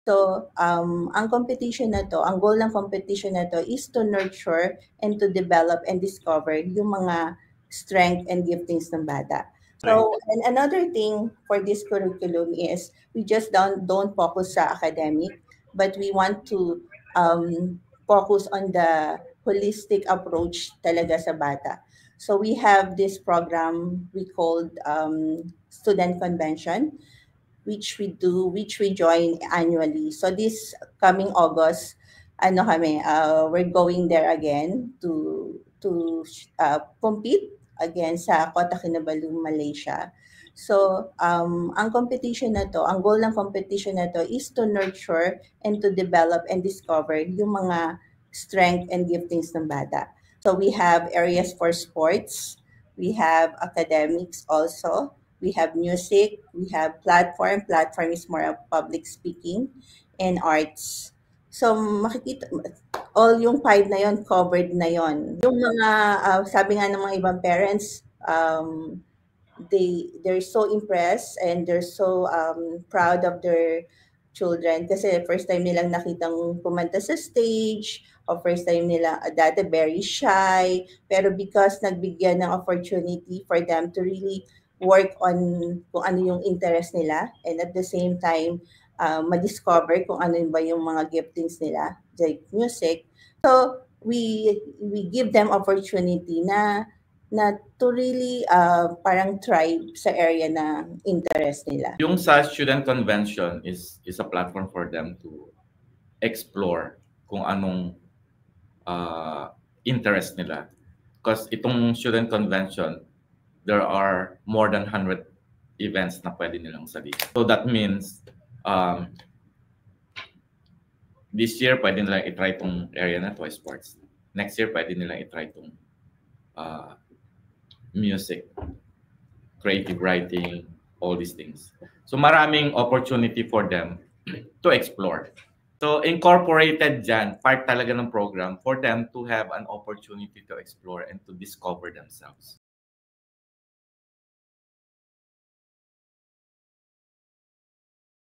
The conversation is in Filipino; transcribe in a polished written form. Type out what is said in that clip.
So, ang competition na 'to, ang goal ng competition na 'to is to nurture and to develop and discover yung mga strength and giftings ng bata. So, and another thing for this curriculum is we just don't focus sa academic, but we want to focus on the holistic approach talaga sa bata. So we have this program we called Student Convention, which we join annually. So this coming August, we're going there again to compete again sa Kota Kinabalu, Malaysia. So, ang competition na to, ang goal ng competition na to is to nurture and to develop and discover yung mga strength and giftings ng bata. So we have areas for sports, we have academics also, we have music, we have platform. Platform is more of public speaking and arts. So makikita, all yung five na yon covered na yon. Yung mga, sabi nga ng mga ibang parents, they're so impressed and they're so proud of their children kasi first time nilang nakitang kumanta sa stage o first time nila dati very shy pero because nagbigyan ng opportunity for them to really work on kung ano yung interest nila and at the same time ma-discover kung ano ba yung mga giftings nila like music. So we give them opportunity na to really parang thrive sa area na interest nila. Yung sa student convention is a platform for them to explore kung anong interest nila. Because itong student convention, there are more than 100 events na pwede nilang salihin. So that means this year pwede nilang i-try itong area na to, sports. Next year pwede nilang i-try itong music, creative writing, all these things. So maraming opportunity for them to explore. So incorporated dyan, part talaga ng program for them to have an opportunity to explore and to discover themselves.